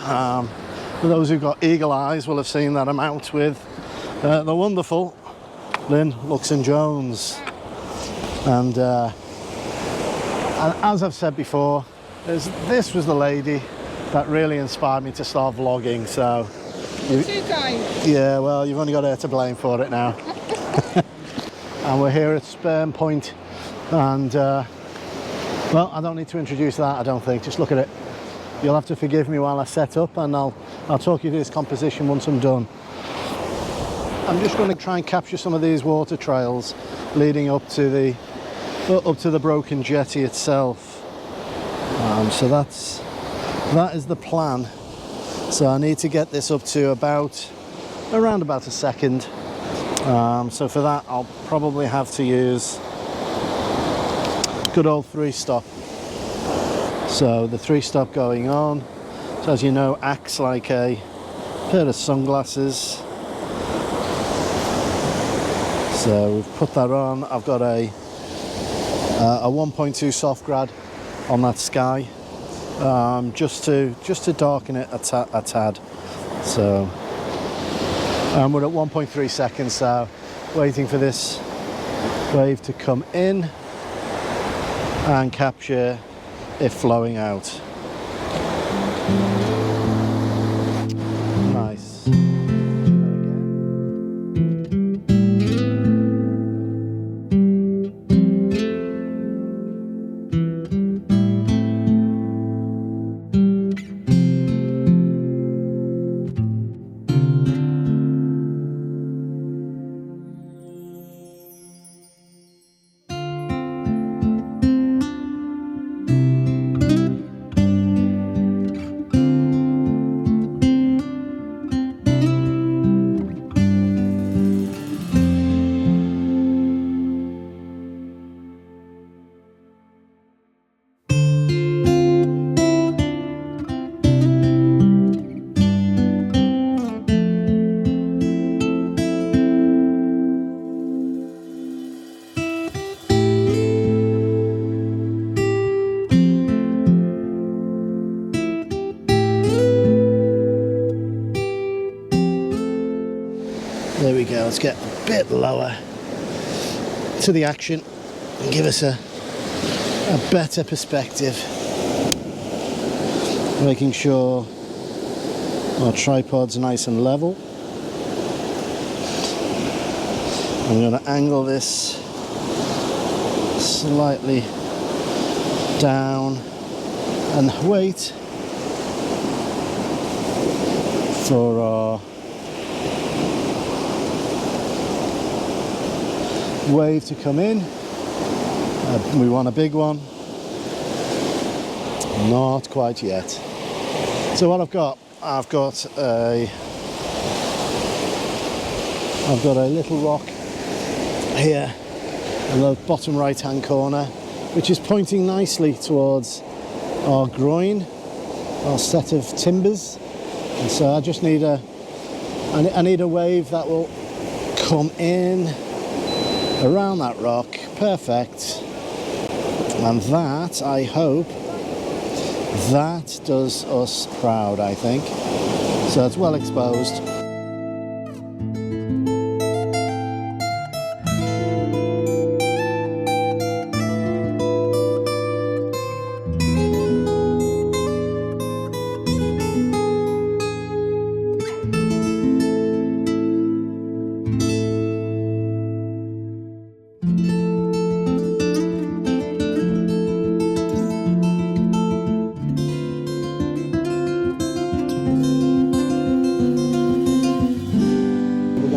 For those who've got eagle eyes will have seen that I'm out with the wonderful Lynne Luxon-Jones. And as I've said before, this was the lady that really inspired me to start vlogging. So, yeah, well, you've only got her to blame for it now. And we're here at Spurn Point, and well, I don't need to introduce that, I don't think. Just look at it. You'll have to forgive me while I set up, and I'll talk you through this composition once I'm done. I'm just going to try and capture some of these water trails leading up to the broken jetty itself. So that is the plan. So I need to get this up to around about a second. So for that I'll probably have to use good old 3-stop. So the 3-stop going on, so as you know, acts like a pair of sunglasses. So we've put that on. I've got a 1.2 soft grad on that sky, just to darken it a tad. So we're at 1.3 seconds, so waiting for this wave to come in and capture it flowing out. Nice. There we go, let's get a bit lower to the action and give us a better perspective. Making sure our tripod's nice and level. I'm going to angle this slightly down and wait for our wave to come in. We want a big one. Not quite yet. So what I've got a little rock here in the bottom right hand corner, which is pointing nicely towards our groin, our set of timbers. And so I just need a wave that will come in around that rock. Perfect. And that, I hope, that does us proud, I think. So it's well exposed.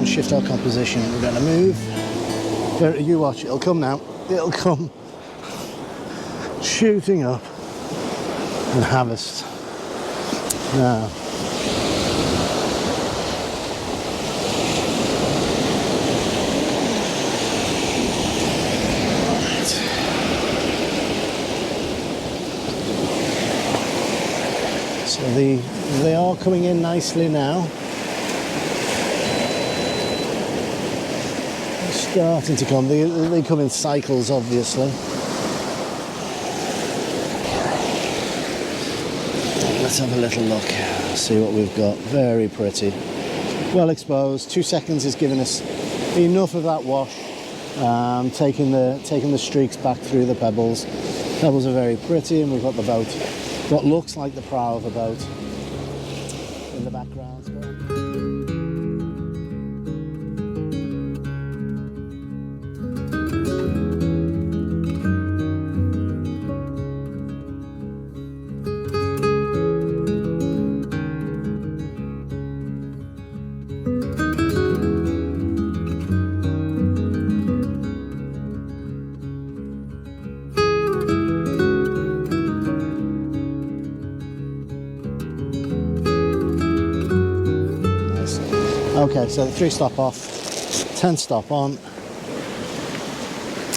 Shift our composition. We're going to move. You watch, it'll come now. It'll come shooting up and harvest. Now, so they are coming in nicely now. Starting to come. They come in cycles, obviously. Let's have a little look. See what we've got. Very pretty. Well exposed. 2 seconds is giving us enough of that wash. Taking the streaks back through the pebbles. Pebbles are very pretty, and we've got the boat, what looks like the prow of a boat, in the background. Okay, so 3 stop off, 10 stop on,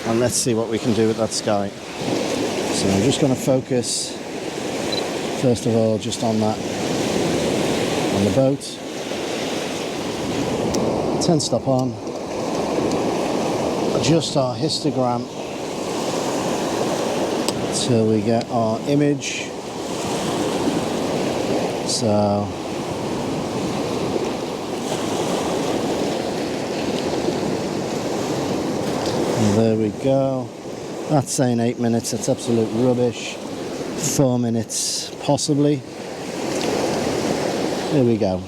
and let's see what we can do with that sky. So I'm just going to focus, first of all, just on that, on the boat. 10 stop on, adjust our histogram till we get our image. So there we go. That's saying 8 minutes. That's absolute rubbish. 4 minutes, possibly. There we go.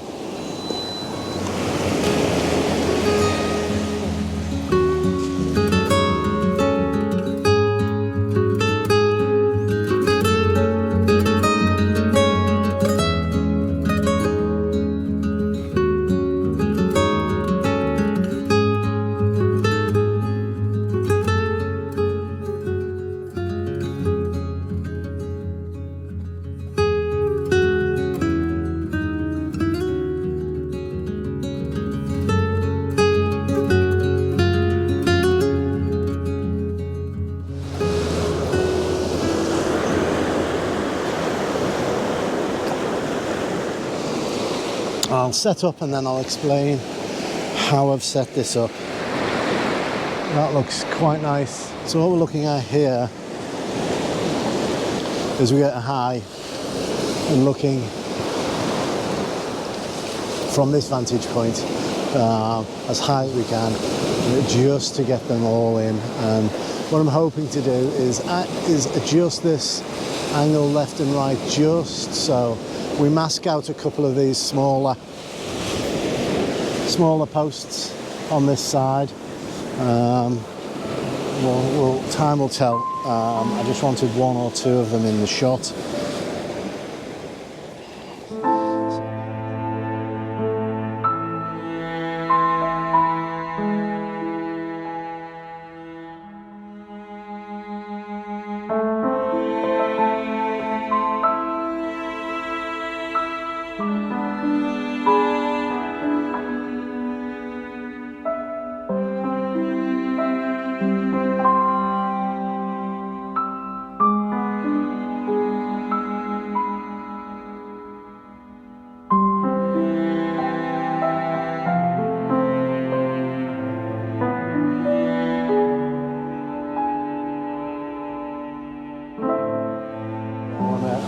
I'll set up and then I'll explain how I've set this up. That looks quite nice. So what we're looking at here is we get a high and looking from this vantage point as high as we can, just to get them all in. And what I'm hoping to do is adjust this angle left and right, just so we mask out a couple of these smaller posts on this side. Time will tell. I just wanted 1 or 2 of them in the shot.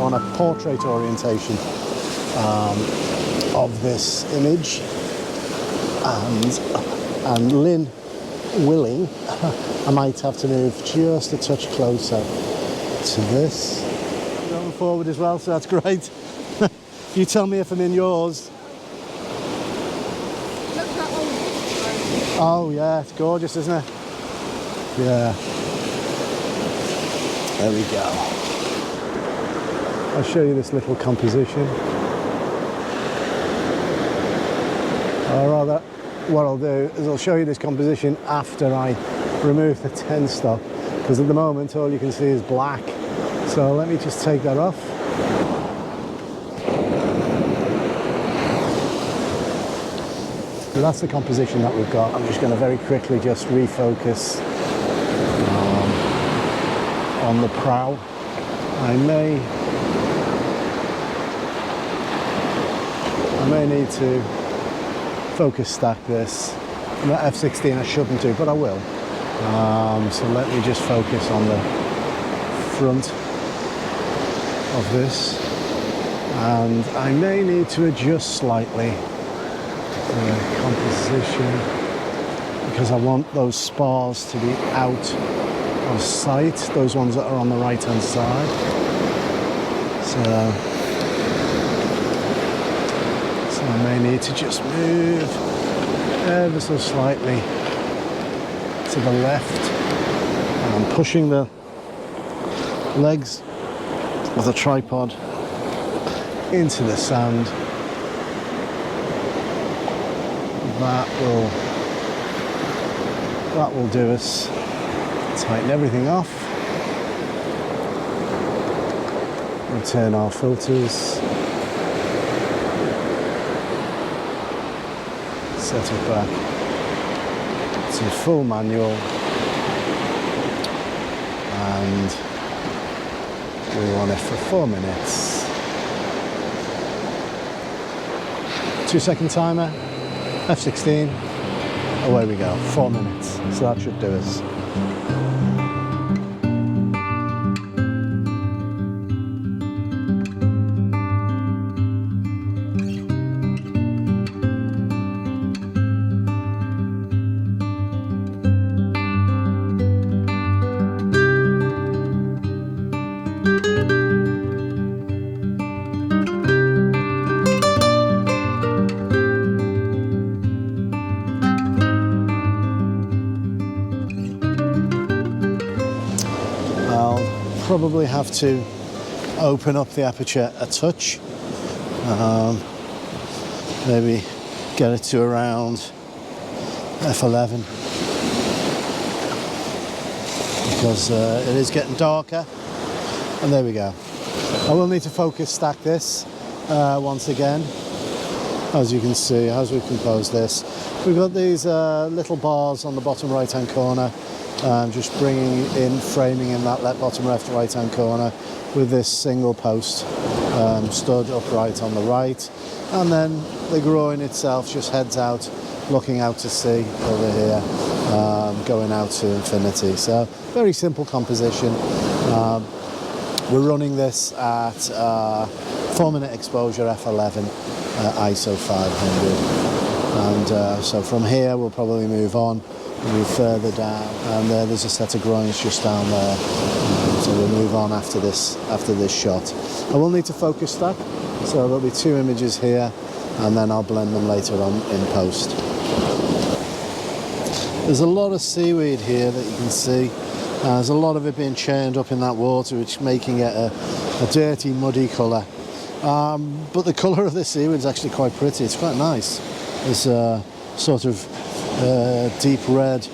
On a portrait orientation of this image, and Lynne willing, I might have to move just a touch closer to this. Going forward as well, so that's great. You tell me if I'm in yours. Oh yeah, it's gorgeous, isn't it? Yeah. There we go. I'll show you this little composition. Or rather, what I'll do is I'll show you this composition after I remove the 10 stop, because at the moment all you can see is black. So let me just take that off. So that's the composition that we've got. I'm just going to very quickly just refocus on the prow. I may need to focus stack this. I'm at f16, I shouldn't do, but I will. So let me just focus on the front of this, and I may need to adjust slightly the composition because I want those spars to be out of sight, those ones that are on the right hand side. So I may need to just move ever so slightly to the left, and I'm pushing the legs of the tripod into the sand. That will do us. Tighten everything off. Return our filters. Set it back to full manual, and we want it for 4 minutes. 2-second timer, F16, away we go, 4 minutes, so that should do us. Probably have to open up the aperture a touch, maybe get it to around f11, because it is getting darker. And there we go. I will need to focus stack this once again. As you can see, as we compose this, we've got these little bars on the bottom right hand corner. Just bringing in, framing in that bottom left right hand corner with this single post stud upright on the right, and then the groin itself just heads out, looking out to sea over here, going out to infinity. So very simple composition. We're running this at 4-minute exposure f11 ISO 500, and so from here we'll probably move on. Move further down, and there's a set of groins just down there. So we'll move on after this shot. I will need to focus stack, so there'll be 2 images here, and then I'll blend them later on in post. There's a lot of seaweed here that you can see. There's a lot of it being churned up in that water, which is making it a dirty, muddy colour. But the colour of the seaweed is actually quite pretty. It's quite nice. It's sort of deep red,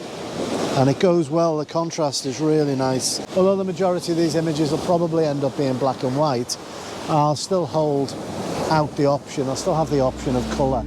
and it goes well. The contrast is really nice. Although the majority of these images will probably end up being black and white, I'll still hold out the option. I'll still have the option of colour.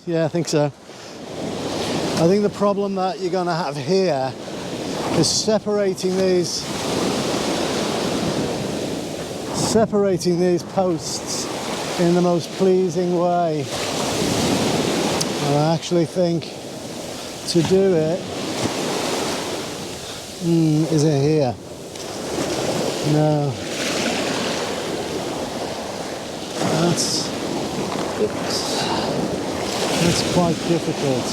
Yeah, I think so. I think the problem that you're going to have here is separating these posts in the most pleasing way. And I actually think to do it, is it here? No. That's quite difficult.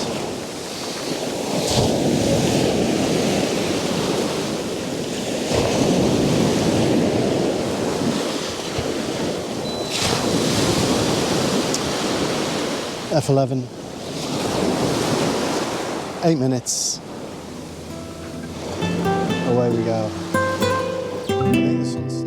F11, 8 minutes, away we go. I think the sun's set.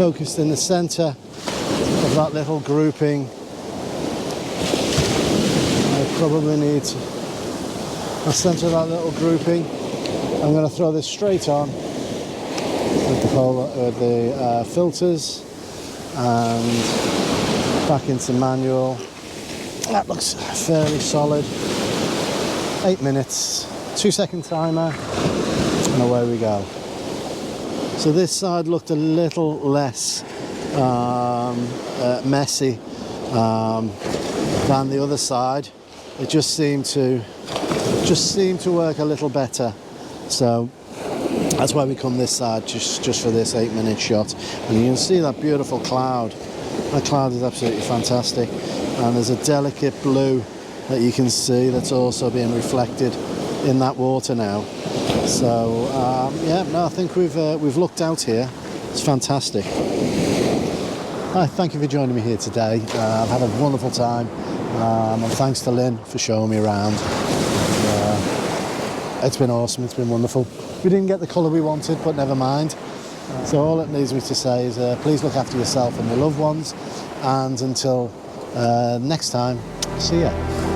focused in the centre of that little grouping. I probably need the centre of that little grouping. I'm going to throw this straight on with the filters and back into manual. That looks fairly solid. 8 minutes, 2-second timer, and away we go. So this side looked a little less messy than the other side. It just seemed to work a little better. So that's why we come this side, just for this 8-minute shot. And you can see that beautiful cloud. That cloud is absolutely fantastic. And there's a delicate blue that you can see that's also being reflected in that water now. So yeah, no, I think we've looked out here. It's fantastic. Hi, thank you for joining me here today. I've had a wonderful time, and thanks to Lynn for showing me around. It's been awesome. It's been wonderful. We didn't get the colour we wanted, but never mind. So all it needs me to say is please look after yourself and your loved ones, and until next time, see ya.